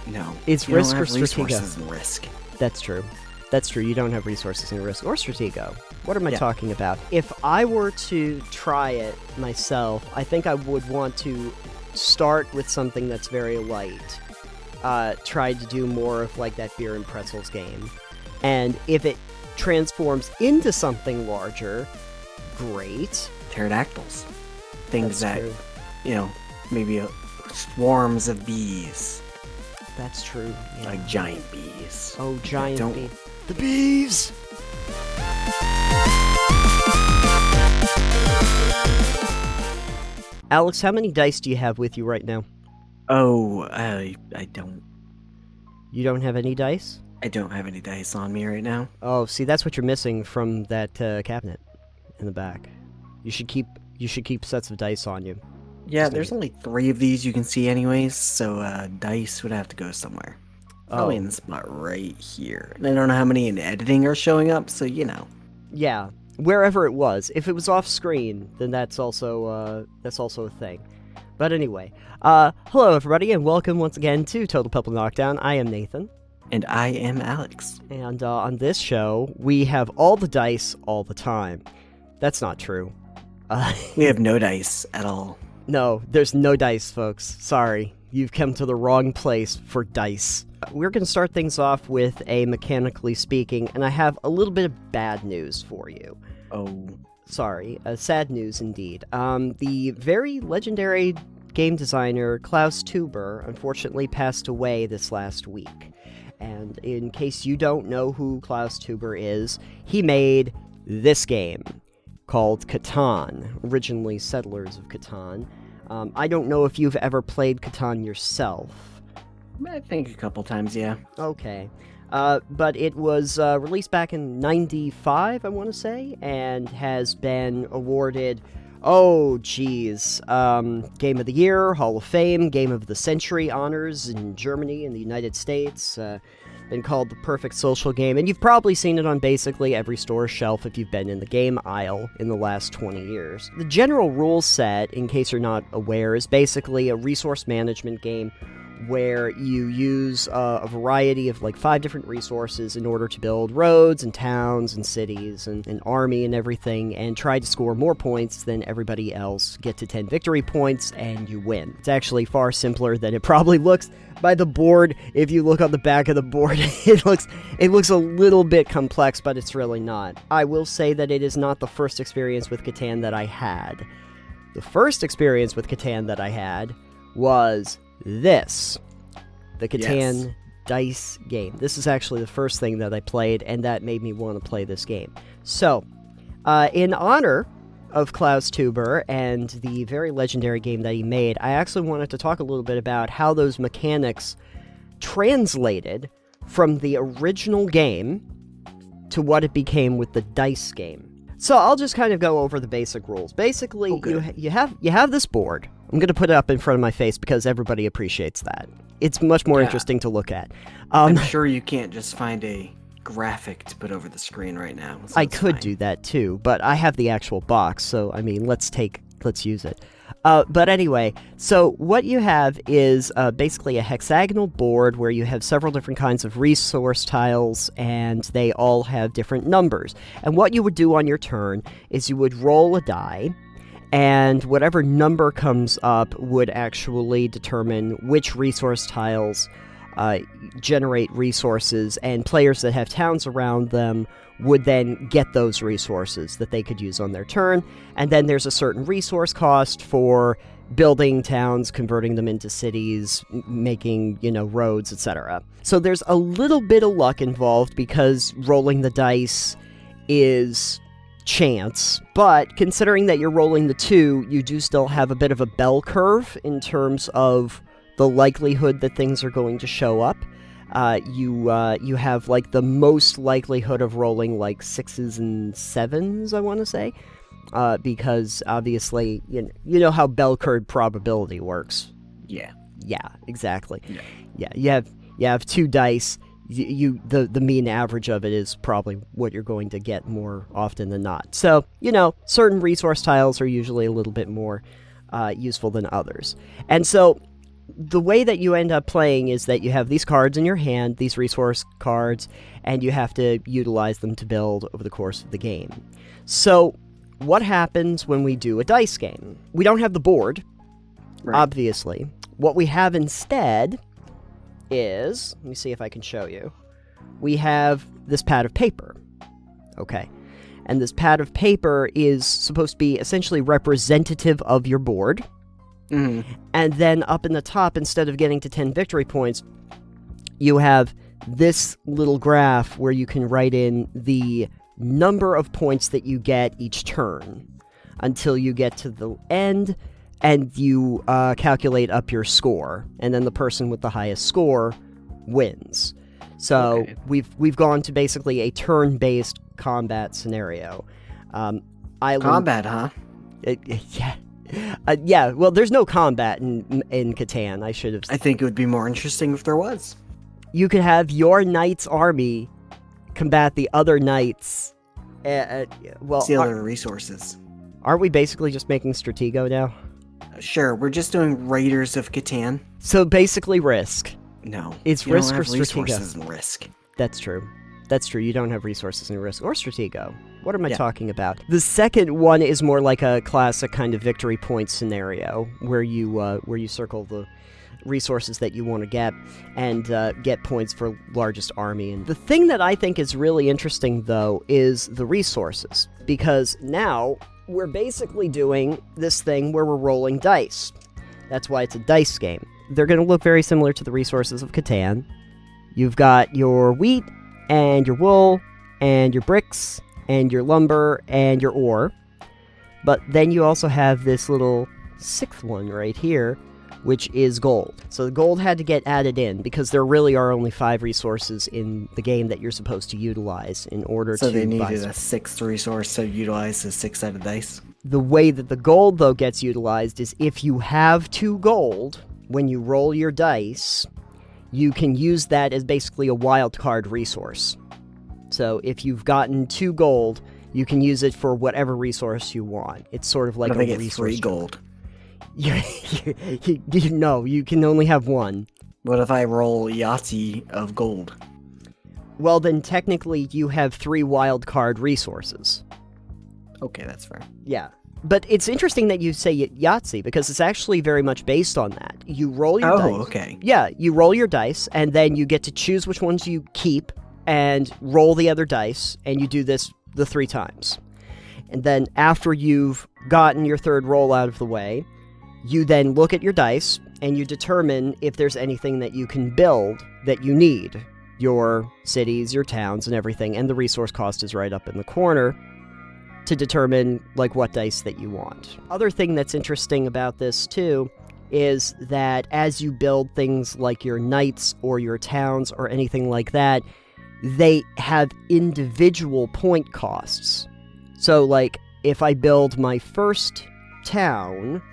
No. It's you Risk don't or have Stratego. resources in Risk. That's true. That's true. You don't have resources in Risk or Stratego. What am I Yeah. talking about? If I were to try it myself, I think I would want to start with something that's very light. Try to do more of like that beer and pretzels game. And if it transforms into something larger, great. Pterodactyls. Things That's that, true. maybe swarms of bees. That's true. Yeah. Like giant bees. Oh, giant don't- bees. The bees! Alex, how many dice do you have with you right now? Oh, I don't. You don't have any dice? I don't have any dice on me right now. Oh, see, that's what you're missing from that cabinet in the back. You should keep sets of dice on you. Yeah, Just there's need- only 3 of these you can see anyways, so dice would have to go somewhere. Probably in Oh. the spot right here. And I don't know how many in editing are showing up, so Yeah, wherever it was. If it was off screen, then that's also a thing. But anyway, hello everybody, and welcome once again to Total Purple Knockdown. I am Nathan, And I am Alex. and on this show, we have all the dice all the time. That's not true. We have no dice at all. No, there's no dice, folks. Sorry. You've come to the wrong place for dice. We're going to start things off with a mechanically speaking, and I have a little bit of bad news for you. Oh. Sorry, sad news indeed. The very legendary game designer Klaus Tuber unfortunately passed away this last week. And in case you don't know who Klaus Tuber is, he made this game called Catan, originally Settlers of Catan. I don't know if you've ever played Catan yourself. I think a couple times, yeah. Okay. But it was released back in 95, I want to say, and has been awarded, Game of the Year, Hall of Fame, Game of the Century honors in Germany and the United States, been called the perfect social game, and you've probably seen it on basically every store shelf if you've been in the game aisle in the last 20 years. The general rule set, in case you're not aware, is basically a resource management game where you use a variety of like 5 different resources in order to build roads and towns and cities and an army and everything, and try to score more points than everybody else, get to 10 victory points, and you win. It's actually far simpler than it probably looks by the board. If you look on the back of the board, it looks a little bit complex, but it's really not. I will say that it is not the first experience with Catan that I had. The first experience with Catan that I had was this, the Catan dice game. This is actually the first thing that I played, and that made me want to play this game. So, in honor of Klaus Tuber and the very legendary game that he made, I actually wanted to talk a little bit about how those mechanics translated from the original game to what it became with the dice game. So I'll just kind of go over the basic rules. Basically, you have this board. I'm going to put it up in front of my face because everybody appreciates that. It's much more interesting to look at. I'm sure you can't just find a graphic to put over the screen right now. So I could do that too, but I have the actual box, so I mean, let's use it. But anyway, so what you have is basically a hexagonal board where you have several different kinds of resource tiles, and they all have different numbers. And what you would do on your turn is you would roll a die, and whatever number comes up would actually determine which resource tiles generate resources, and players that have towns around them would then get those resources that they could use on their turn. And then there's a certain resource cost for building towns, converting them into cities, making, roads, etc. So there's a little bit of luck involved because rolling the dice is chance, but considering that you're rolling the 2, you do still have a bit of a bell curve in terms of the likelihood that things are going to show up. You have like the most likelihood of rolling like 6s and 7s, I want to say, because obviously you know how bell curve probability works. Yeah, exactly. Yeah. You have 2 dice. The mean average of it is probably what you're going to get more often than not. So certain resource tiles are usually a little bit more useful than others, and so the way that you end up playing is that you have these cards in your hand, these resource cards, and you have to utilize them to build over the course of the game. So, what happens when we do a dice game? We don't have the board, Right. obviously. What we have instead is, let me see if I can show you. We have this pad of paper. Okay. And this pad of paper is supposed to be essentially representative of your board. Mm-hmm. And then up in the top, instead of getting to 10 victory points, you have this little graph where you can write in the number of points that you get each turn until you get to the end, and you calculate up your score. And then the person with the highest score wins. So Okay. we've gone to basically a turn-based combat scenario. Combat, huh? Yeah. Yeah, well, there's no combat in Catan. I should have. I think it would be more interesting if there was. You could have your knight's army combat the other knights. Well, Steal their resources. aren't we basically just making Stratego now? Sure, we're just doing Raiders of Catan. So basically, Risk. No, It's you Risk don't or have Stratego. resources in Risk. That's true. That's true. You don't have resources in Risk or Stratego. What am I Yeah. talking about? The second one is more like a classic kind of victory point scenario where you circle the resources that you want to get and get points for largest army. And the thing that I think is really interesting, though, is the resources, because now we're basically doing this thing where we're rolling dice. That's why it's a dice game. They're going to look very similar to the resources of Catan. You've got your wheat and your wool and your bricks and your lumber and your ore. But then you also have this little sixth one right here, which is gold. So the gold had to get added in because there really are only 5 resources in the game that you're supposed to utilize in order So to they buy needed a 6th resource to utilize the 6-sided dice. The way that the gold, though, gets utilized is if you have 2 gold, when you roll your dice, you can use that as basically a wild card resource. So if you've gotten 2 gold, you can use it for whatever resource you want. It's sort of like What if I a get resource 3 gold? No, you can only have 1. What if I roll Yahtzee of gold? Well, then technically you have 3 wild card resources. Okay, that's fair. Yeah. But it's interesting that you say Yahtzee, because it's actually very much based on that. You roll your dice. Oh, okay. Yeah, you roll your dice, and then you get to choose which ones you keep, and roll the other dice, and you do this the 3 times. And then after you've gotten your 3rd roll out of the way, you then look at your dice, and you determine if there's anything that you can build that you need. Your cities, your towns, and everything, and the resource cost is right up in the corner to determine, like, what dice that you want. Other thing that's interesting about this, too, is that as you build things like your knights or your towns or anything like that, they have individual point costs. So, like, if I build my first town,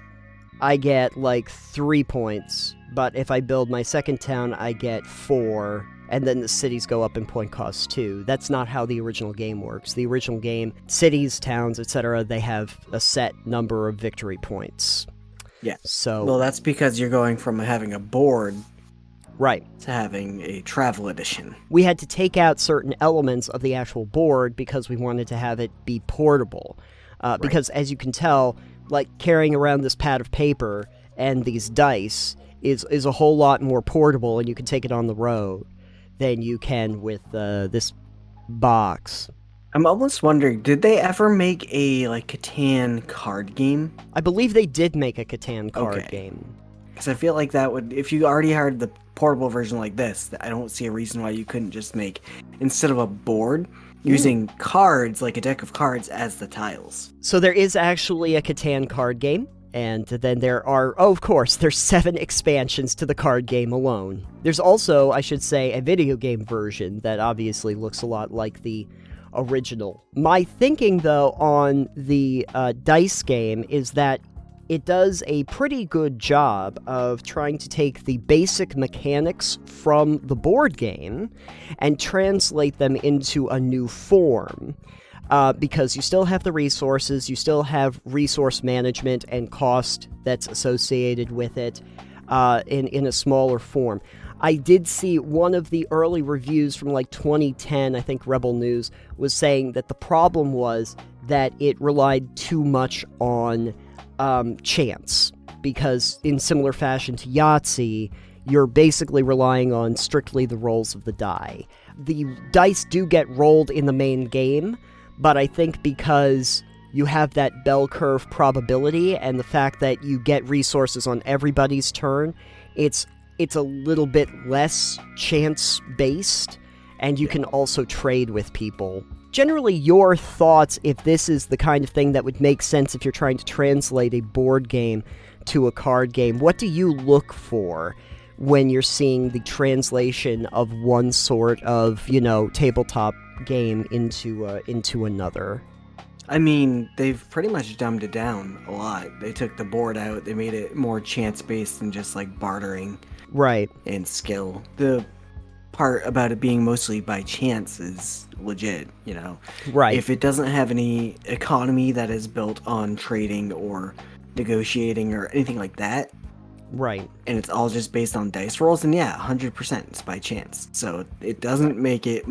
I get, like, 3 points, but if I build my second town, I get 4, and then the cities go up in point costs too. That's not how the original game works. The original game, cities, towns, etc., they have a set number of victory points. Yeah. So, Well, that's because you're going from having a board right. to having a travel edition. We had to take out certain elements of the actual board because we wanted to have it be portable. Because, as you can tell, like, carrying around this pad of paper and these dice is a whole lot more portable, and you can take it on the road than you can with this box. I'm almost wondering, did they ever make a, like, Catan card game? I believe they did make a Catan card Okay. game. Because I feel like that would, if you already had the portable version like this, I don't see a reason why you couldn't just make, instead of a board, using cards, like a deck of cards, as the tiles. So there is actually a Catan card game, and then there are, oh, of course, there's 7 expansions to the card game alone. There's also, I should say, a video game version that obviously looks a lot like the original. My thinking, though, on the dice game is that it does a pretty good job of trying to take the basic mechanics from the board game and translate them into a new form. Because you still have the resources, you still have resource management and cost that's associated with it. in a smaller form. I did see one of the early reviews from like 2010, I think Rebel News, was saying that the problem was that it relied too much on chance, because in similar fashion to Yahtzee, you're basically relying on strictly the rolls of the die. The dice do get rolled in the main game, but I think because you have that bell curve probability and the fact that you get resources on everybody's turn, it's a little bit less chance-based, and you can also trade with people. Generally, your thoughts, if this is the kind of thing that would make sense if you're trying to translate a board game to a card game, what do you look for when you're seeing the translation of one sort of, tabletop game into another? I mean, they've pretty much dumbed it down a lot. They took the board out, they made it more chance-based and just like bartering. Right. And skill. The part about it being mostly by chance is legit, Right. If it doesn't have any economy that is built on trading or negotiating or anything like that, right, and it's all just based on dice rolls, then 100% it's by chance. So it doesn't make it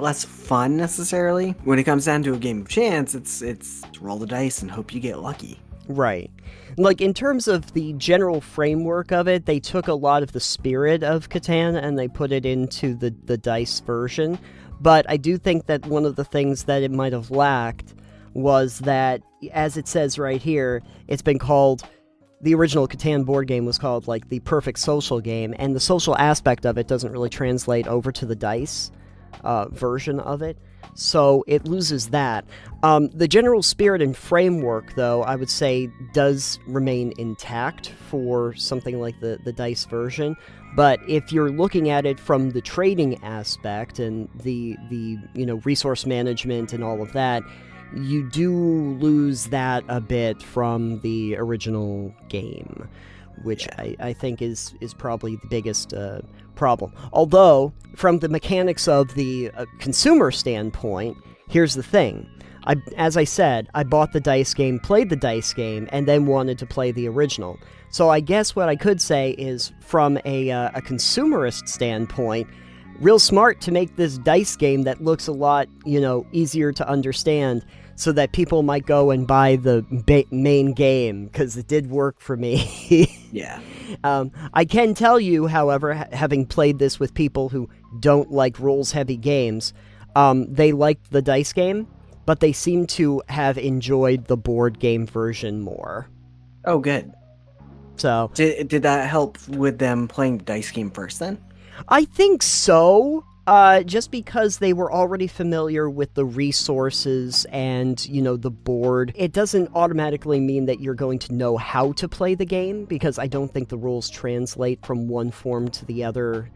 less fun necessarily. When it comes down to a game of chance, it's roll the dice and hope you get lucky. Right. Like, in terms of the general framework of it, they took a lot of the spirit of Catan and they put it into the dice version. But I do think that one of the things that it might have lacked was that, as it says right here, it's been called, the original Catan board game was called, like, the perfect social game, and the social aspect of it doesn't really translate over to the dice version of it. So it loses that. The general spirit and framework, though, I would say does remain intact for something like the dice version. But if you're looking at it from the trading aspect and the resource management and all of that, you do lose that a bit from the original game, which I think is probably the biggest problem. Although, from the mechanics of the consumer standpoint, here's the thing. As I said, I bought the dice game, played the dice game, and then wanted to play the original. So I guess what I could say is, from a consumerist standpoint, real smart to make this dice game that looks a lot, easier to understand, so that people might go and buy the main game, because it did work for me. Yeah. I can tell you, however, having played this with people who don't like rules-heavy games, they liked the dice game, but they seem to have enjoyed the board game version more. Oh, good. So Did that help with them playing the dice game first, then? I think so. Just because they were already familiar with the resources and, the board, it doesn't automatically mean that you're going to know how to play the game, because I don't think the rules translate from one form to the other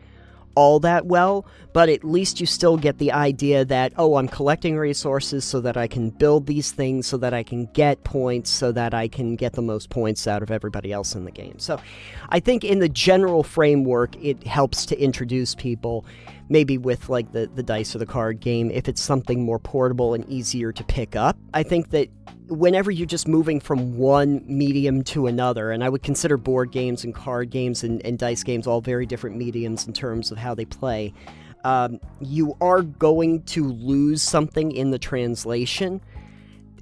all that well, but at least you still get the idea that, I'm collecting resources so that I can build these things, so that I can get points, so that I can get the most points out of everybody else in the game. So I think in the general framework, it helps to introduce people, maybe with like the dice or the card game, if it's something more portable and easier to pick up. I think that whenever you're just moving from one medium to another, and I would consider board games and card games and dice games all very different mediums in terms of how they play, you are going to lose something in the translation.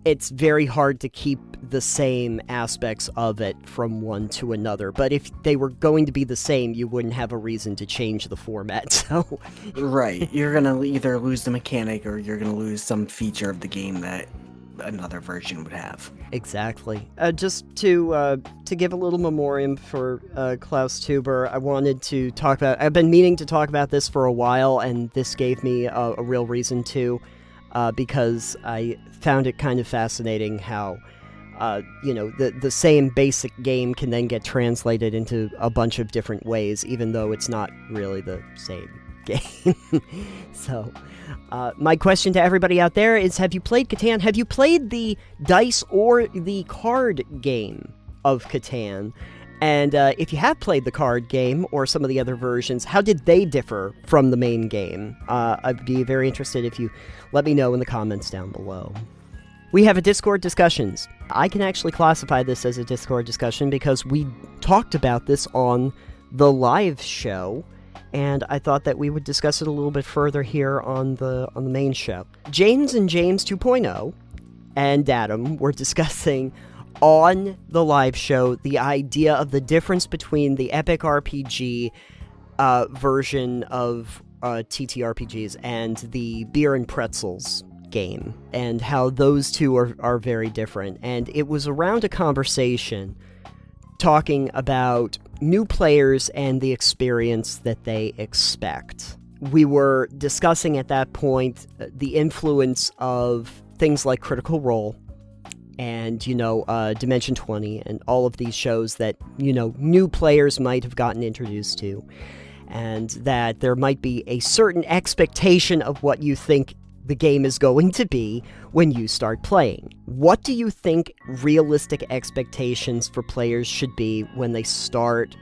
It's very hard to keep the same aspects of it from one to another. But if they were going to be the same, you wouldn't have a reason to change the format. So, right, you're gonna either lose the mechanic or you're gonna lose some feature of the game that another version would have. Exactly. Just to give a little memoriam for Klaus Tuber, I wanted to talk about. I've been meaning to talk about this for a while, and this gave me a real reason to, because I found it kind of fascinating how, the same basic game can then get translated into a bunch of different ways, even though it's not really the same game. So, my question to everybody out there is, have you played Catan? Have you played the dice or the card game of Catan? And if you have played the card game or some of the other versions, how did they differ from the main game? I'd be very interested if you let me know in the comments down below. We have a Discord discussions. I can actually classify this as a Discord discussion because we talked about this on the live show, and I thought that we would discuss it a little bit further here on the main show. James and James 2.0 and Adam were discussing on the live show the idea of the difference between the epic RPG version of TTRPGs and the beer and pretzels game, and how those two are very different. And it was around a conversation talking about new players and the experience that they expect. We were discussing at that point the influence of things like Critical Role and, Dimension 20 and all of these shows that, new players might have gotten introduced to, and that there might be a certain expectation of what you think the game is going to be when you start playing. What do you think realistic expectations for players should be when they start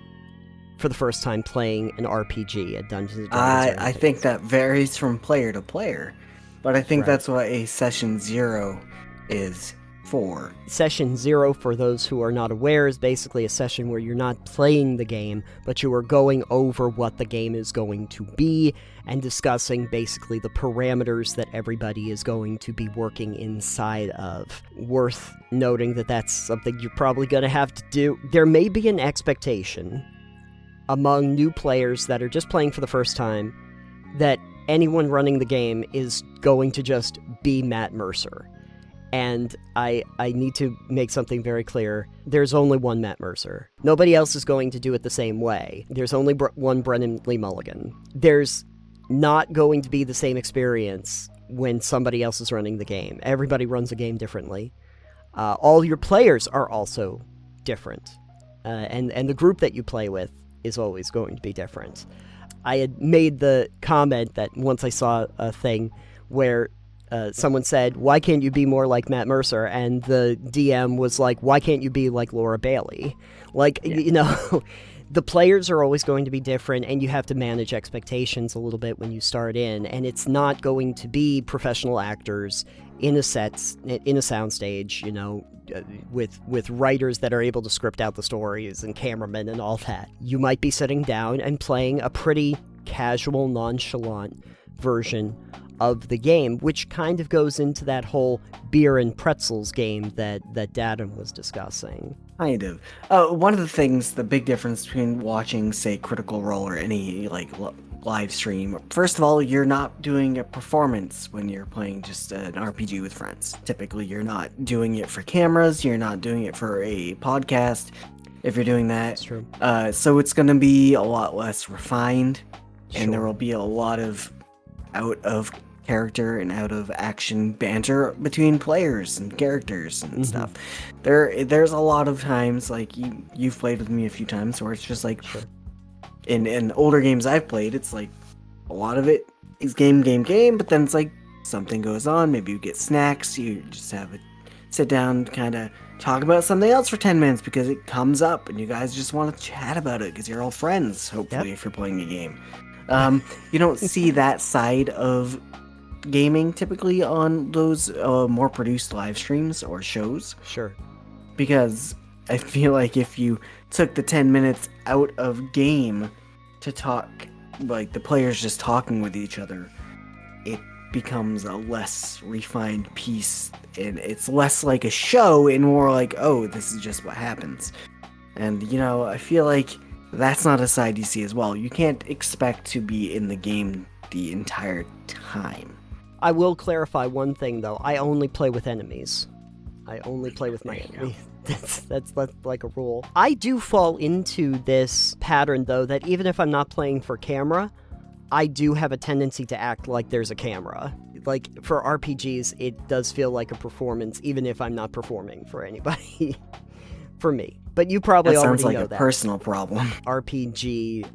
for the first time playing an RPG, a Dungeons & Dragons? I think that varies from player to player, but I think that's what a Session 0 is for. Session 0, for those who are not aware, is basically a session where you're not playing the game, but you are going over what the game is going to be and discussing basically the parameters that everybody is going to be working inside of. Worth noting that that's something you're probably going to have to do. There may be an expectation among new players that are just playing for the first time that anyone running the game is going to just be Matt Mercer. And I need to make something very clear. There's only one Matt Mercer. Nobody else is going to do it the same way. There's only one Brennan Lee Mulligan. There's not going to be the same experience when somebody else is running the game. Everybody runs a game differently. All your players are also different. And the group that you play with is always going to be different. I had made the comment that once I saw a thing where someone said, "Why can't you be more like Matt Mercer?" And the DM was like, "Why can't you be like Laura Bailey?" The players are always going to be different, and you have to manage expectations a little bit when you start in, and it's not going to be professional actors in a soundstage, with writers that are able to script out the stories and cameramen and all that. You might be sitting down and playing a pretty casual, nonchalant version of the game, which kind of goes into that whole beer and pretzels game that Datum was discussing. Kind of. One of the things, the big difference between watching, say, Critical Role or any, live stream, first of all, you're not doing a performance when you're playing just an RPG with friends. Typically, you're not doing it for cameras, you're not doing it for a podcast, if you're doing that. That's true. So it's going to be a lot less refined, Sure. and there will be a lot of out of character and out of action banter between players and characters and stuff. There's a lot of times, like you've played with me a few times, where it's just like, Sure. in older games I've played, it's like a lot of it is game, but then it's like something goes on, maybe you get snacks, you just have a sit down, kind of talk about something else for 10 minutes because it comes up and you guys just want to chat about it because you're all friends, hopefully. If you're playing a game. You don't see that side of gaming typically on those more produced live streams or shows. Sure. Because I feel like if you took the 10 minutes out of game to talk, like the players just talking with each other, it becomes a less refined piece, and it's less like a show and more like, oh, this is just what happens. And, I feel like that's not a side you see as well. You can't expect to be in the game the entire time. I will clarify one thing, though. I only play with enemies. I only play with my enemy. That's like a rule. I do fall into this pattern, though, that even if I'm not playing for camera, I do have a tendency to act like there's a camera. Like, for RPGs, it does feel like a performance, even if I'm not performing for anybody. For me. But you probably that already sounds like know a that. personal problem. RPG,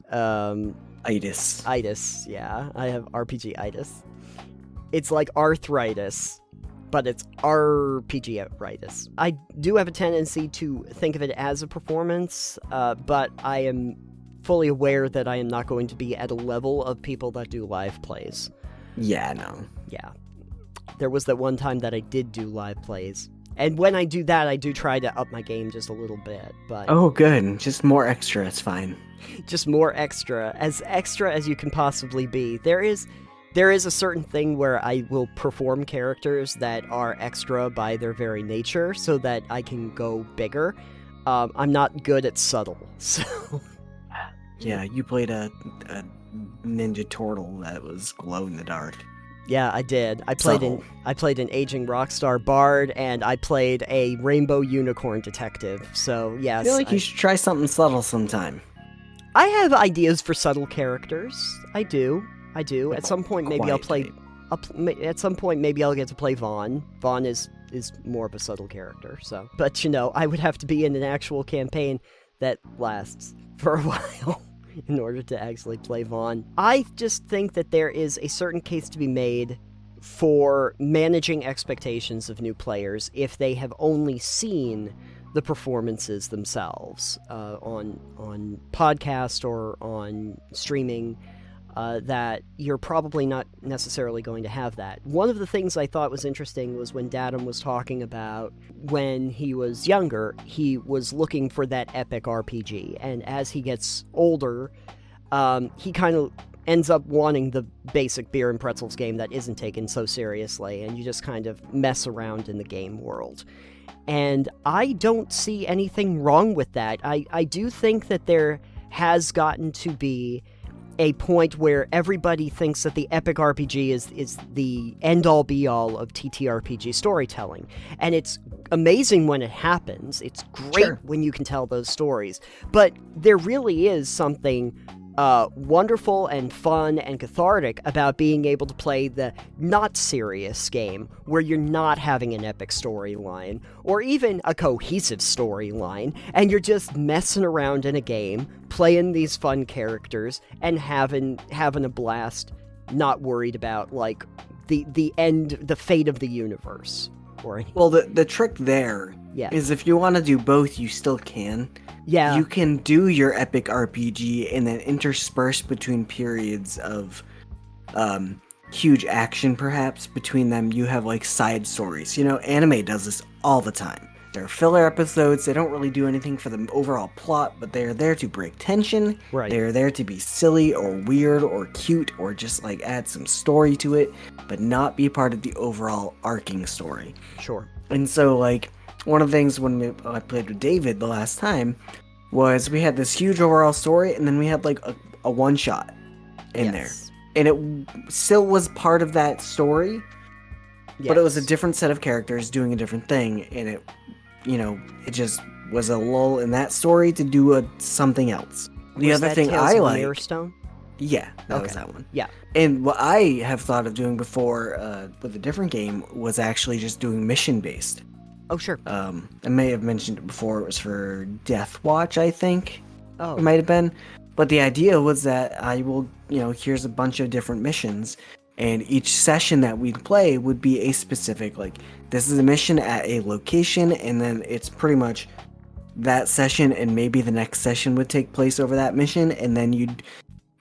Itis. Itis, yeah. I have RPG-itis. It's like arthritis, but it's RPG-itis. I do have a tendency to think of it as a performance, but I am fully aware that I am not going to be at a level of people that do live plays. Yeah, no. Yeah. There was that one time that I did do live plays. And when I do that, I do try to up my game just a little bit, but Oh, good. Just more extra. It's fine. just more extra as you can possibly be. There is a certain thing where I will perform characters that are extra by their very nature so that I can go bigger. I'm not good at subtle, so... Yeah, you played a ninja turtle that was glow in the dark. Yeah, I did. I played an aging rockstar bard, and I played a rainbow unicorn detective. So yes, I feel like you should try something subtle sometime. I have ideas for subtle characters. I do. At some point, maybe I'll play. At some point, maybe I'll get to play Vaughn. Vaughn is more of a subtle character. So, but I would have to be in an actual campaign that lasts for a while in order to actually play Vaughn. I just think that there is a certain case to be made for managing expectations of new players if they have only seen the performances themselves on podcast or on streaming, that you're probably not necessarily going to have that. One of the things I thought was interesting was when Datum was talking about when he was younger, he was looking for that epic RPG, and as he gets older, he kind of ends up wanting the basic beer and pretzels game that isn't taken so seriously, and you just kind of mess around in the game world. And I don't see anything wrong with that. I do think that there has gotten to be a point where everybody thinks that the epic RPG is the end-all be-all of TTRPG storytelling. And it's amazing when it happens. It's great when you can tell those stories. But there really is something wonderful and fun and cathartic about being able to play the not serious game where you're not having an epic storyline or even a cohesive storyline, and you're just messing around in a game, playing these fun characters and having a blast, not worried about like the end, the fate of the universe or anything. Well, the trick there is if you want to do both, you still can. Yeah. You can do your epic RPG and then intersperse between periods of huge action, perhaps. Between them, you have like side stories. Anime does this all the time. There are filler episodes. They don't really do anything for the overall plot, but they are there to break tension. Right. They are there to be silly or weird or cute or just like add some story to it, but not be part of the overall arcing story. Sure. And so, like, one of the things when I played with David the last time was we had this huge overall story, and then we had like a one-shot in there. And it still was part of that story, but it was a different set of characters doing a different thing, and it just was a lull in that story to do something else. The other thing I like... Mirrorstone? Yeah, that was that one. Yeah. And what I have thought of doing before with a different game was actually just doing mission-based. Oh, sure. I may have mentioned it before. It was for Death Watch, I think. Oh. It might have been. But the idea was that I will, here's a bunch of different missions, and each session that we'd play would be a specific, like, this is a mission at a location, and then it's pretty much that session, and maybe the next session would take place over that mission, and then you'd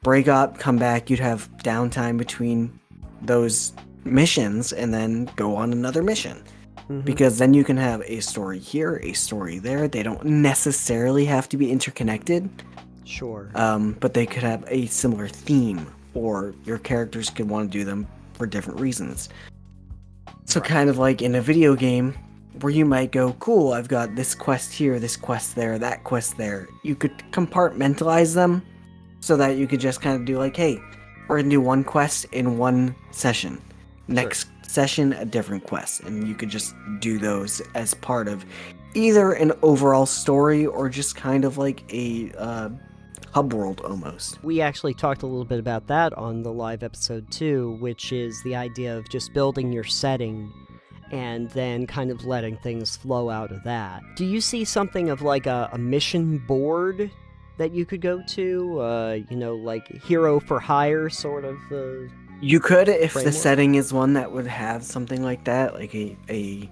break up, come back, you'd have downtime between those missions, and then go on another mission. Because then you can have a story here, a story there. They don't necessarily have to be interconnected. Sure. But they could have a similar theme, or your characters could want to do them for different reasons. So kind of like in a video game, where you might go, cool, I've got this quest here, this quest there, that quest there. You could compartmentalize them so that you could just kind of do like, hey, we're going to do one quest in one session. Next session, a different quest, and you could just do those as part of either an overall story or just kind of like a hub world almost. We actually talked a little bit about that on the live episode too, which is the idea of just building your setting and then kind of letting things flow out of that. Do you see something of like a mission board that you could go to? Like hero for hire sort of You could, if framework? the setting is one that would have something like that, like a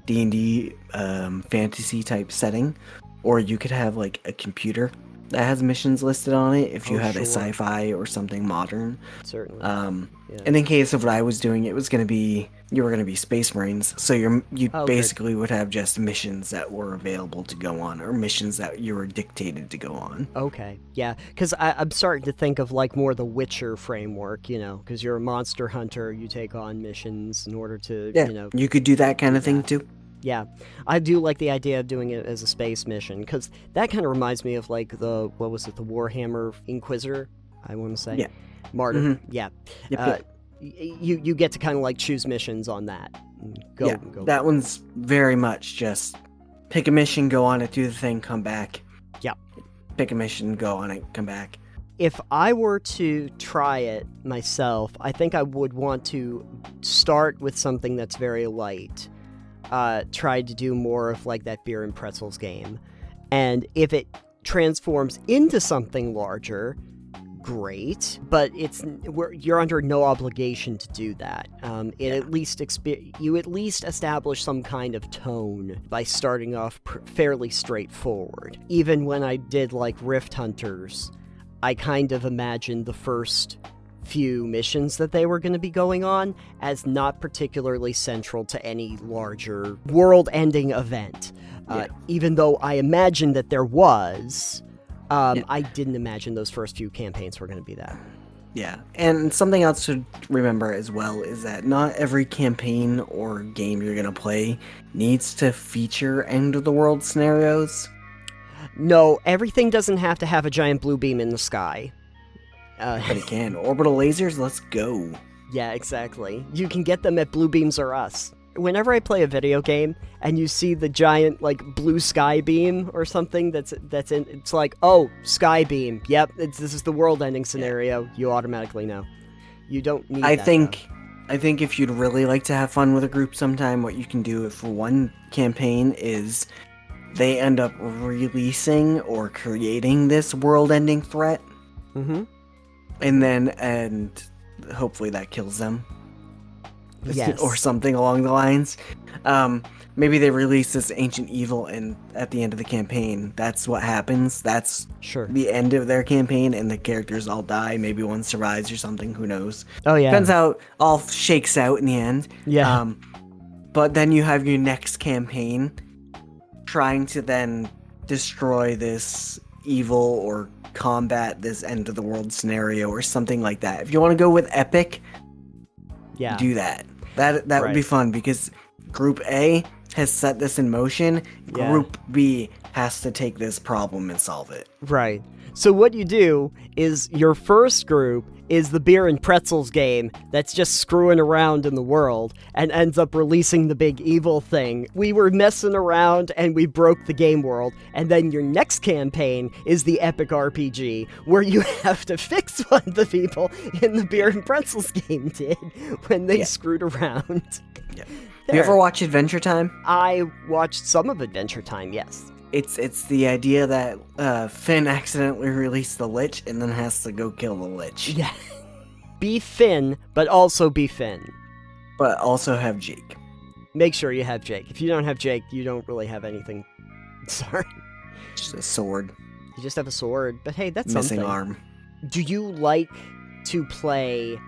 D&D fantasy type setting, or you could have like a computer that has missions listed on it if you Oh, had a sure. sci-fi or something modern. Certainly. Yeah. And in case of what I was doing, it was going to be you were going to be Space Marines, so you Oh, good. basically would have just missions that were available to go on, or missions that you were dictated to go on. Okay, yeah, because I'm starting to think of like more the Witcher framework, because you're a monster hunter, you take on missions in order to, Yeah, you could do that kind do of thing that. too. Yeah, I do like the idea of doing it as a space mission, because that kind of reminds me of like the Warhammer Inquisitor, I want to say, Yeah. Martyr. Hmm. Yeah, Yep. uh, Yep. you get to kind of like choose missions on that. Yeah, Go that for it. one's very much just pick a mission, go on it, do the thing, come back. Yeah. Pick a mission, go on it, come back. If I were to try it myself, I think I would want to start with something that's very light. Try to do more of like that beer and pretzels game. And if it transforms into something larger, great. But you're under no obligation to do that. You at least establish some kind of tone by starting off fairly straightforward. Even when I did like Rift Hunters, I kind of imagined the first few missions that they were going to be going on as not particularly central to any larger world-ending event. Even though I imagined that there was, I didn't imagine those first few campaigns were going to be that. Yeah, and something else to remember as well is that not every campaign or game you're going to play needs to feature end-of-the-world scenarios. No, everything doesn't have to have a giant blue beam in the sky. But it can. Orbital lasers, let's go. Yeah, exactly. You can get them at Blue Beams or Us. Whenever I play a video game and you see the giant like blue sky beam or something that's in, it's like, oh, sky beam. Yep, this is the world-ending scenario. Yeah. You automatically know. You don't need. I think if you'd really like to have fun with a group sometime, what you can do for one campaign is they end up releasing or creating this world-ending threat. Mm-hmm. And hopefully that kills them. Yes. Or something along the lines. Maybe they release this ancient evil, and at the end of the campaign, that's what happens. That's the end of their campaign, and the characters all die. Maybe one survives or something. Who knows? Oh yeah. Depends how it all shakes out in the end. Yeah. But then you have your next campaign trying to then destroy this evil or combat this end of the world scenario or something like that. If you want to go with epic, do that. That would be fun because Group A has set this in motion. Yeah. Group B has to take this problem and solve it. Right. So what you do is your first group is the beer and pretzels game that's just screwing around in the world and ends up releasing the big evil thing. We were messing around and we broke the game world. And then your next campaign is the epic RPG where you have to fix what the people in the beer and pretzels game did when they screwed around. Yeah. You ever watch Adventure Time? I watched some of Adventure Time, yes. It's the idea that Finn accidentally released the Lich and then has to go kill the Lich. Yeah. Be Finn, but also be Finn. But also have Jake. Make sure you have Jake. If you don't have Jake, you don't really have anything. Sorry. Just a sword. You just have a sword. But hey, that's missing something. arm. Do you like to play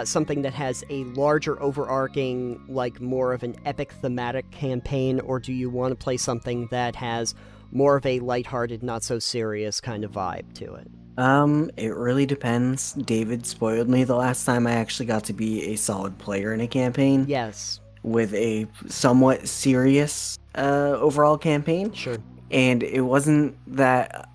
something that has a larger overarching, like more of an epic thematic campaign, or do you want to play something that has more of a lighthearted, not so serious kind of vibe to it? It really depends. David spoiled me the last time I actually got to be a solid player in a campaign. Yes. With a somewhat serious overall campaign. Sure. And it wasn't that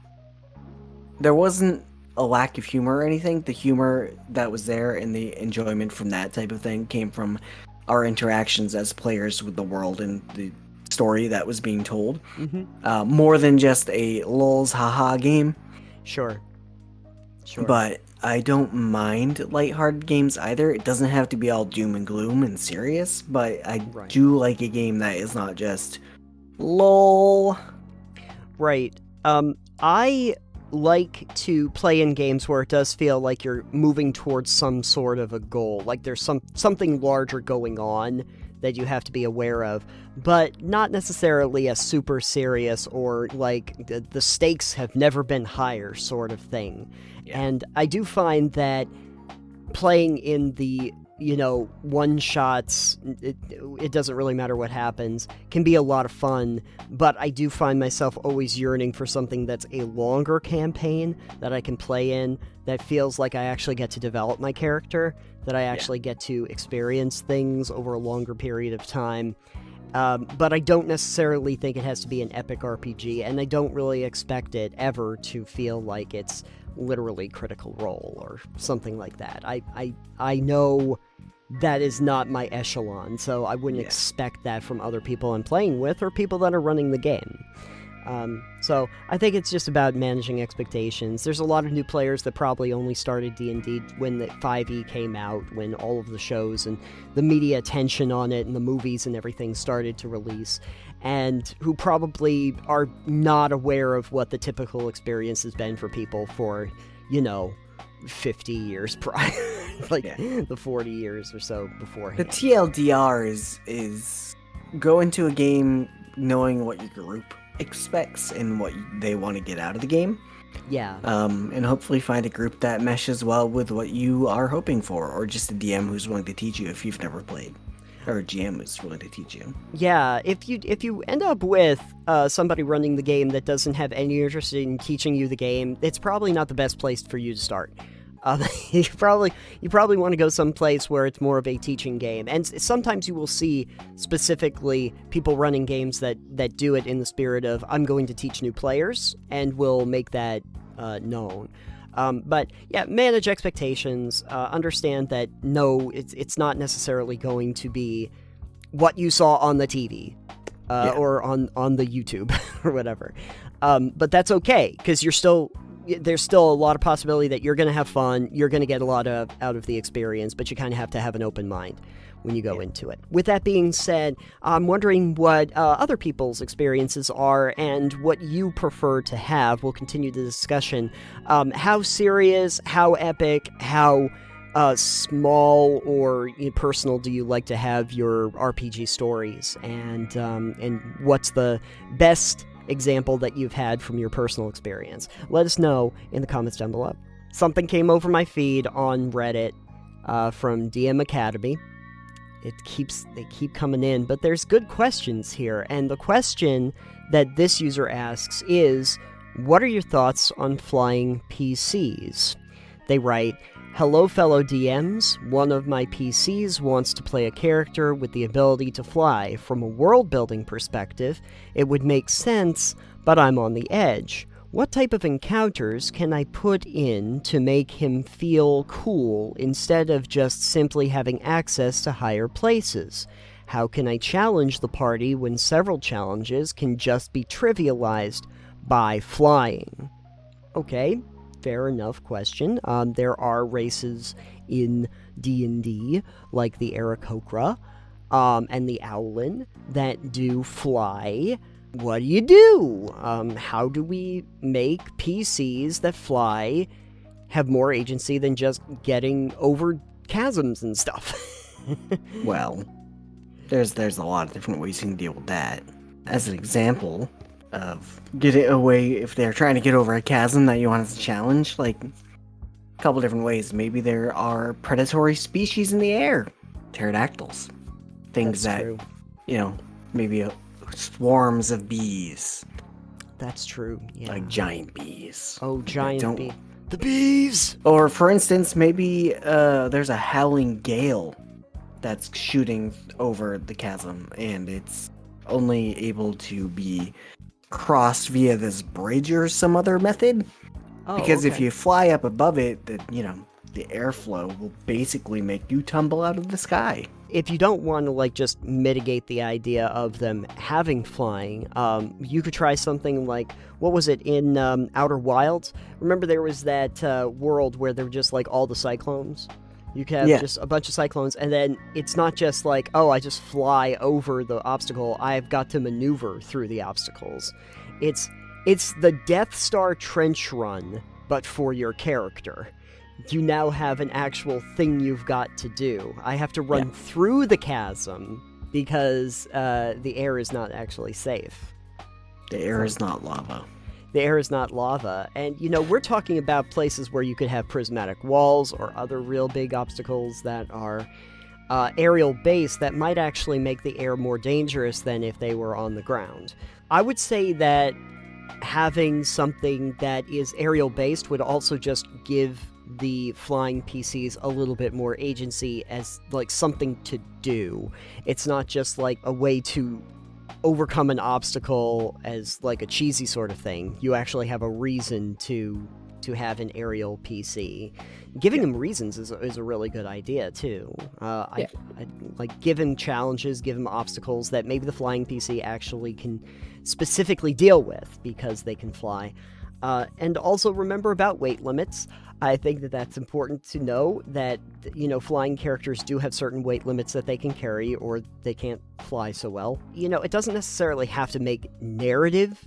there wasn't a lack of humor or anything. The humor that was there and the enjoyment from that type of thing came from our interactions as players with the world and the story that was being told. Mm-hmm. More than just a lulz haha game. Sure. But I don't mind lighthearted games either. It doesn't have to be all doom and gloom and serious, but I do like a game that is not just lol. Right. I like to play in games where it does feel like you're moving towards some sort of a goal, like there's something larger going on that you have to be aware of, but not necessarily a super serious or like the stakes have never been higher sort of thing. Yeah. And I do find that playing in the, one shots, it doesn't really matter what happens, can be a lot of fun, but I do find myself always yearning for something that's a longer campaign that I can play in, that feels like I actually get to develop my character, that I actually get to experience things over a longer period of time. But I don't necessarily think it has to be an epic RPG, and I don't really expect it ever to feel like it's literally Critical Role or something like that. I know that is not my echelon, so I wouldn't expect that from other people I'm playing with or people that are running the game. So I think it's just about managing expectations. There's a lot of new players that probably only started D&D when the 5e came out, when all of the shows and the media attention on it and the movies and everything started to release, and who probably are not aware of what the typical experience has been for people for, 50 years prior, the 40 years or so beforehand. The TLDR is go into a game knowing what your group expects and what they want to get out of the game. Yeah. And hopefully find a group that meshes well with what you are hoping for, or just a DM who's willing to teach you if you've never played, or a GM who's willing to teach you. Yeah, if you end up with somebody running the game that doesn't have any interest in teaching you the game, it's probably not the best place for you to start. You probably want to go someplace where it's more of a teaching game. And sometimes you will see specifically people running games that do it in the spirit of, I'm going to teach new players, and will make that known. But yeah, manage expectations. Understand that no, it's not necessarily going to be what you saw on the TV or on the YouTube or whatever. But that's okay, because there's still a lot of possibility that you're going to have fun, you're going to get a lot out of the experience, but you kind of have to have an open mind when you go into it. With that being said, I'm wondering what other people's experiences are and what you prefer to have. We'll continue the discussion. How serious, how epic, how small or personal do you like to have your RPG stories, and what's the best example that you've had from your personal experience? Let us know in the comments down below. Something came over my feed on Reddit from DM Academy. They keep coming in, but there's good questions here, and the question that this user asks is, what are your thoughts on flying PCs? They write, hello fellow DMs, one of my PCs wants to play a character with the ability to fly. From a world-building perspective, it would make sense, but I'm on the edge. What type of encounters can I put in to make him feel cool instead of just simply having access to higher places? How can I challenge the party when several challenges can just be trivialized by flying? Okay. Fair enough question. There are races in D&D, like the Aarakocra and the Owlin, that do fly. What do you do? How do we make PCs that fly have more agency than just getting over chasms and stuff? Well, there's a lot of different ways you can deal with that. As an example of getting away, if they're trying to get over a chasm that you want to challenge, like a couple different ways. Maybe there are predatory species in the air, pterodactyls, things That's that true. Maybe swarms of bees. That's true. Yeah. Like giant bees. Oh, giant bees. The bees. Or for instance, maybe there's a howling gale that's shooting over the chasm, and it's only able to be crossed via this bridge or some other method. Because if you fly up above it, the airflow will basically make you tumble out of the sky. If you don't want to just mitigate the idea of them having flying, you could try something like, what was it in Outer Wilds? Remember there was that world where there were just all the cyclones? You can have just a bunch of cyclones, and then it's not just I just fly over the obstacle. I've got to maneuver through the obstacles. It's the Death Star trench run, but for your character. You now have an actual thing you've got to do. I have to run through the chasm, because the air is not actually safe. The air is not lava. The air is not lava. And, we're talking about places where you could have prismatic walls or other real big obstacles that are aerial based that might actually make the air more dangerous than if they were on the ground. I would say that having something that is aerial based would also just give the flying PCs a little bit more agency as like something to do. It's not just like a way to overcome an obstacle as like a cheesy sort of thing. You actually have a reason to have an aerial PC. Giving them reasons is a really good idea too. I like give him challenges, give him obstacles that maybe the flying PC actually can specifically deal with because they can fly. And also remember about weight limits. I think that that's important to know that, flying characters do have certain weight limits that they can carry or they can't fly so well. It doesn't necessarily have to make narrative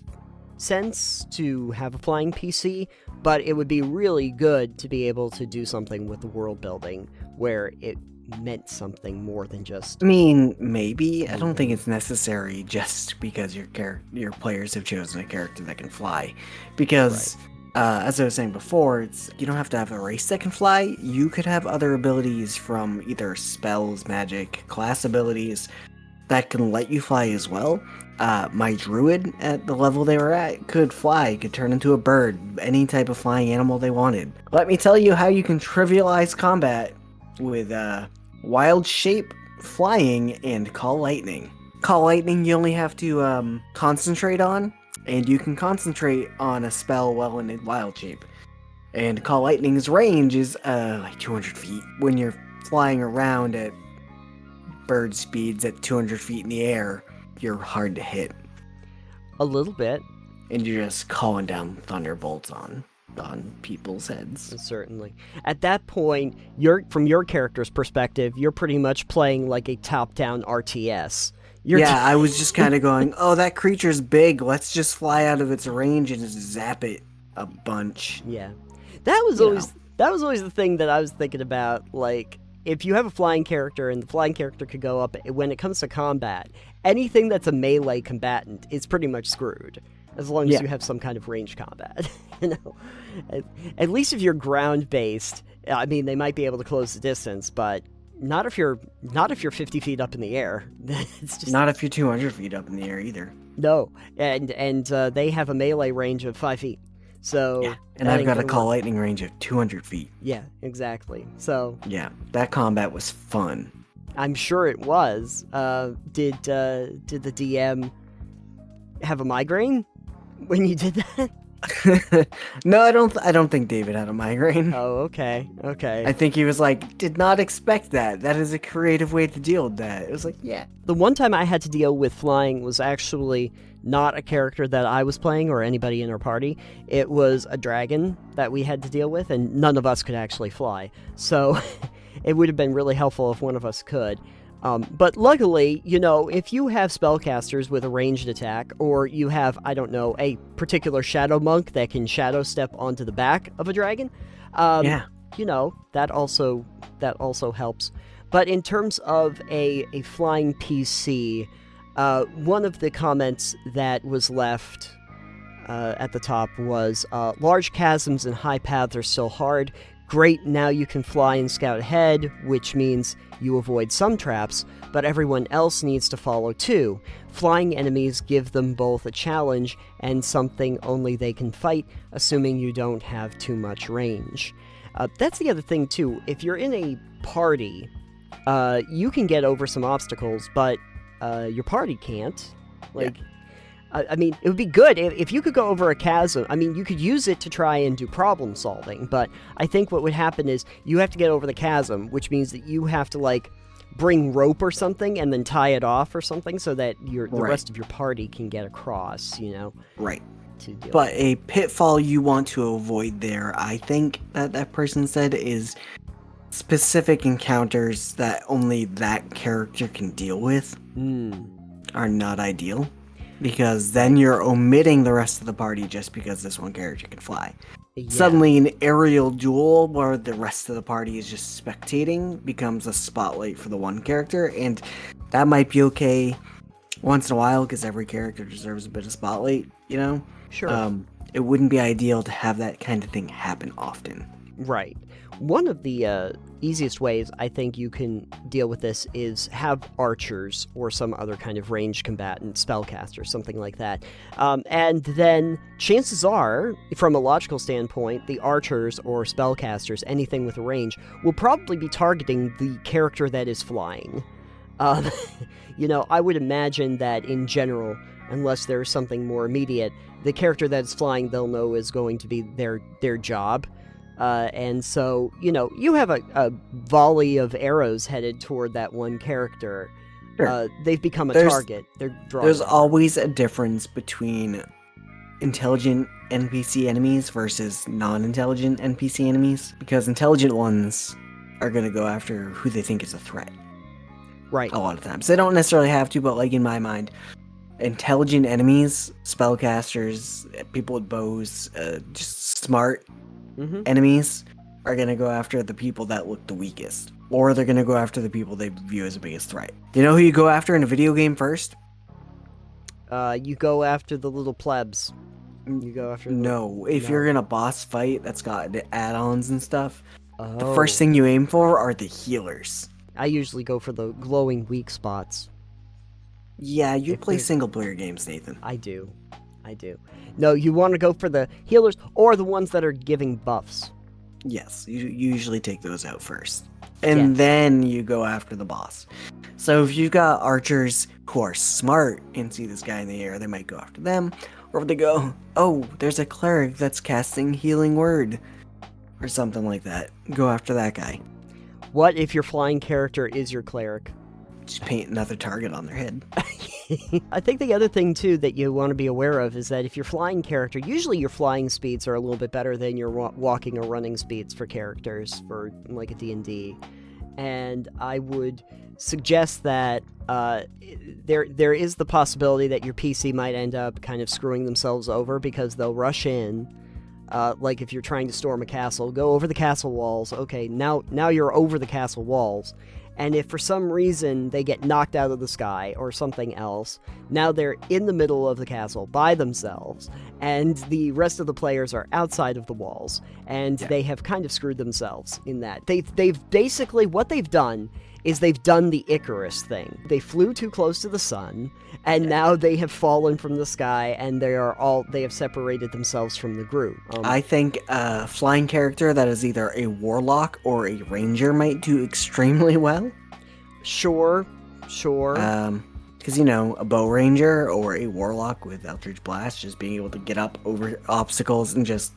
sense to have a flying PC, but it would be really good to be able to do something with the world building where it meant something more than just... I mean, maybe. I don't think it's necessary just because your players have chosen a character that can fly. Because, as I was saying before, you don't have to have a race that can fly. You could have other abilities from either spells, magic, class abilities that can let you fly as well. My druid, at the level they were at, could fly, could turn into a bird, any type of flying animal they wanted. Let me tell you how you can trivialize combat with wild shape, flying, and call lightning. Call lightning you only have to concentrate on, and you can concentrate on a spell while in wild shape. And call lightning's range is like 200 feet. When you're flying around at bird speeds at 200 feet in the air, you're hard to hit. A little bit. And you're just calling down thunderbolts on people's heads. Certainly. At that point, from your character's perspective, you're pretty much playing like a top-down RTS. I was just kind of going, oh, that creature's big. Let's just fly out of its range and just zap it a bunch. Yeah. That was always the thing that I was thinking about. Like, if you have a flying character and the flying character could go up, when it comes to combat, anything that's a melee combatant is pretty much screwed. As long as you have some kind of range combat, At least if you're ground-based, I mean, they might be able to close the distance, but not if you're 50 feet up in the air. It's just not if you're 200 feet up in the air either. No, and they have a melee range of 5 feet. So yeah, and I've got a call lightning range of 200 feet. Yeah, exactly. So yeah, that combat was fun. I'm sure it was. Did the DM have a migraine when you did that? No, I don't think David had a migraine. Oh, okay. I think he was like, did not expect that. That is a creative way to deal with that. It was like, yeah. The one time I had to deal with flying was actually not a character that I was playing or anybody in our party. It was a dragon that we had to deal with, and none of us could actually fly. So it would have been really helpful if one of us could. But luckily, if you have spellcasters with a ranged attack, or you have, I don't know, a particular shadow monk that can shadow step onto the back of a dragon, that also helps. But in terms of a flying PC, one of the comments that was left at the top was, large chasms and high paths are still hard. Great, now you can fly and scout ahead, which means you avoid some traps, but everyone else needs to follow too. Flying enemies give them both a challenge and something only they can fight, assuming you don't have too much range. That's the other thing too. If you're in a party, you can get over some obstacles, but your party can't. I mean, it would be good if you could go over a chasm. I mean, you could use it to try and do problem solving, but I think what would happen is you have to get over the chasm, which means that you have to, bring rope or something and then tie it off or something so that the rest of your party can get across, Right. But a pitfall you want to avoid there, I think that person said, is specific encounters that only that character can deal with are not ideal. Because then you're omitting the rest of the party just because this one character can fly. Yeah. Suddenly, an aerial duel where the rest of the party is just spectating becomes a spotlight for the one character, and that might be okay once in a while because every character deserves a bit of spotlight, you know? Sure. It wouldn't be ideal to have that kind of thing happen often. Right. One of the easiest ways I think you can deal with this is have archers or some other kind of ranged combatant, spellcaster, something like that. And then chances are, from a logical standpoint, the archers or spellcasters, anything with a range, will probably be targeting the character that is flying. Um, I would imagine that in general, unless there's something more immediate, the character that's flying they'll know is going to be their job. And so, you have a volley of arrows headed toward that one character. Sure. They've become a There's- target. They're drawing There's armor. always a difference between intelligent NPC enemies versus non-intelligent NPC enemies, because intelligent ones are going to go after who they think is a threat. Right. A lot of times. They don't necessarily have to, but like in my mind, intelligent enemies, spellcasters, people with bows, just smart Mm-hmm. enemies are going to go after the people that look the weakest. Or they're going to go after the people they view as the biggest threat. Do you know who you go after in a video game first? You go after the little plebs. You go after No. If you're in a boss fight that's got the add-ons and stuff, Oh. the first thing you aim for are the healers. I usually go for the glowing weak spots. Yeah, you If play they're- single-player games, Nathan. I do. No, you want to go for the healers or the ones that are giving buffs. Yes, you usually take those out first. And Yes. then you go after the boss. So if you've got archers who are smart and see this guy in the air, they might go after them. Or if they go, oh, there's a cleric that's casting Healing Word. Or something like that. Go after that guy. What if your flying character is your cleric? Just paint another target on their head. I think the other thing, too, that you want to be aware of is that if you're flying character, usually your flying speeds are a little bit better than your walking or running speeds for characters for, like, a D&D. And I would suggest that there is the possibility that your PC might end up kind of screwing themselves over because they'll rush in. Like if you're trying to storm a castle, go over the castle walls. Okay, now you're over the castle walls. And if for some reason they get knocked out of the sky or something else, now they're in the middle of the castle by themselves, and the rest of the players are outside of the walls, and they have kind of screwed themselves in that. They've basically, what they've done is they've done the Icarus thing. They flew too close to the sun, and now they have fallen from the sky, and they have separated themselves from the group. I think a flying character that is either a warlock or a ranger might do extremely well. Sure. Because, a bow ranger or a warlock with Eldritch Blast, just being able to get up over obstacles and just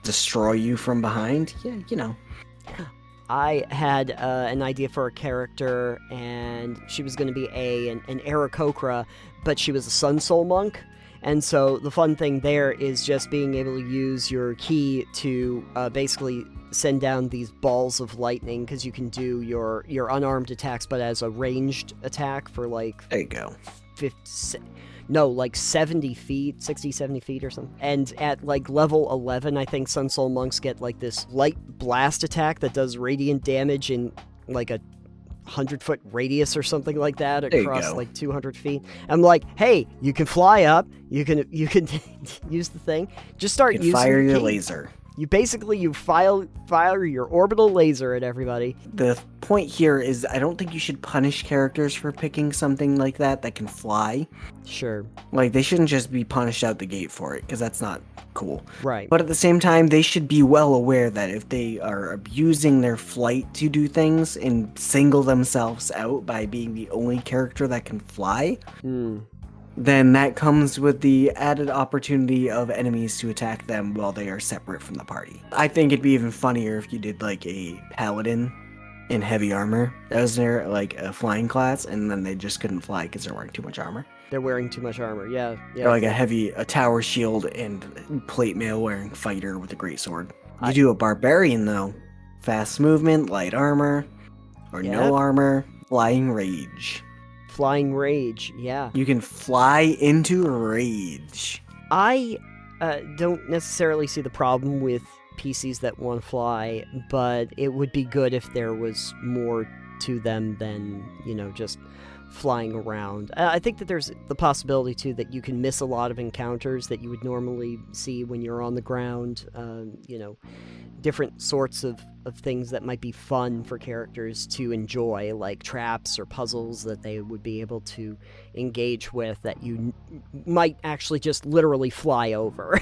destroy you from behind, I had an idea for a character, and she was going to be an Aarakocra, but she was a Sun Soul monk. And so the fun thing there is just being able to use your key to basically send down these balls of lightning, because you can do your unarmed attacks, but as a ranged attack for like... There you go. 70 feet, 60, 70 feet or something. And at like level 11, I think Sun Soul monks get like this light blast attack that does radiant damage in like a 100-foot radius or something like that across like 200 feet. I'm like, hey, you can fly up, you can use the thing. Just start using fire your key. laser. You fire your orbital laser at everybody. The point here is I don't think you should punish characters for picking something like that can fly. Sure. Like, they shouldn't just be punished out the gate for it, because that's not cool. Right. But at the same time, they should be well aware that if they are abusing their flight to do things and single themselves out by being the only character that can fly, then that comes with the added opportunity of enemies to attack them while they are separate from the party. I think it'd be even funnier if you did like a paladin in heavy armor that was near like a flying class, and then they just couldn't fly because they're wearing too much armor. They're wearing too much armor, yeah. Or like a tower shield and plate mail wearing fighter with a great sword. You do a barbarian though, fast movement, light armor, or no armor, flying rage. Flying rage, yeah. You can fly into rage. I don't necessarily see the problem with PCs that want to fly, but it would be good if there was more to them than, just flying around. I think that there's the possibility, too, that you can miss a lot of encounters that you would normally see when you're on the ground, different sorts of things that might be fun for characters to enjoy, like traps or puzzles that they would be able to engage with that you might actually just literally fly over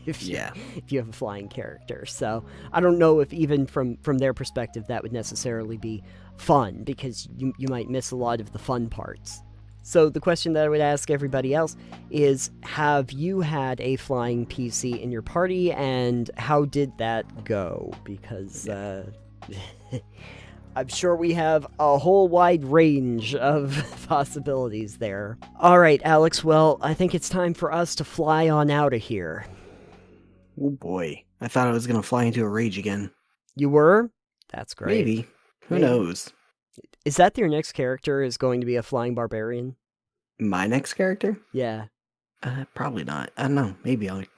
if you have a flying character. So I don't know if even from their perspective that would necessarily be fun, because you might miss a lot of the fun parts. So the question that I would ask everybody else is, have you had a flying PC in your party, and how did that go? Because I'm sure we have a whole wide range of possibilities there. All right, Alex, well, I think it's time for us to fly on out of here. Oh boy, I thought I was going to fly into a rage again. You were? That's great. Maybe. Who knows? Is that your next character is going to be a flying barbarian? My next character? Yeah. Probably not. I don't know. Maybe I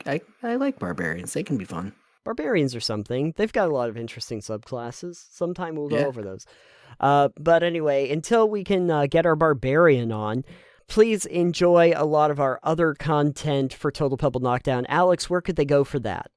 like barbarians. They can be fun. Barbarians are something. They've got a lot of interesting subclasses. Sometime we'll go over those. But anyway, until we can get our barbarian on, please enjoy a lot of our other content for Total Pebble Knockdown. Alex, where could they go for that?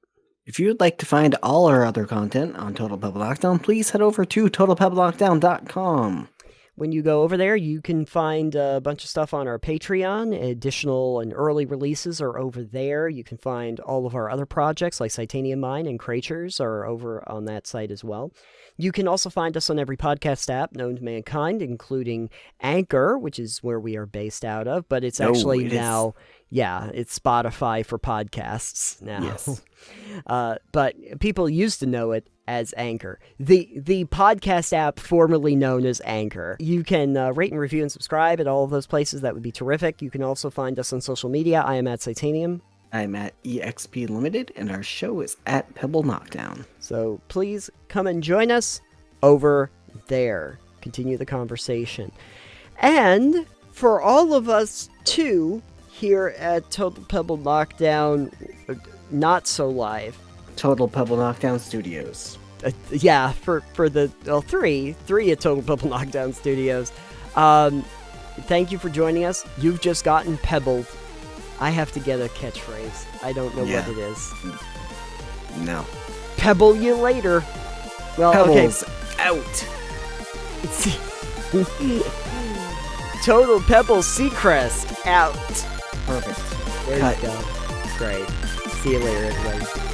If you would like to find all our other content on Total Pebble Knockdown, please head over to TotalPebbleKnockdown.com. When you go over there, you can find a bunch of stuff on our Patreon. Additional and early releases are over there. You can find all of our other projects like Titanium Mine and Creatures are over on that site as well. You can also find us on every podcast app known to mankind, including Anchor, which is where we are based out of, but it's actually now... Yeah, it's Spotify for podcasts now. Yes. But people used to know it as Anchor. The podcast app formerly known as Anchor. You can rate and review and subscribe at all of those places. That would be terrific. You can also find us on social media. I am at Titanium. I'm at EXP Limited, and our show is at Pebble Knockdown. So please come and join us over there. Continue the conversation. And for all of us, too, here at Total Pebble Knockdown, not so live. Total Pebble Knockdown Studios. For the three at Total Pebble Knockdown Studios. Thank you for joining us. You've just gotten pebbled. I have to get a catchphrase. I don't know what it is. No. Pebble you later. Well, Pebbles out. Total Pebble Seacrest out. Perfect. There you go. Great. See you later, everybody.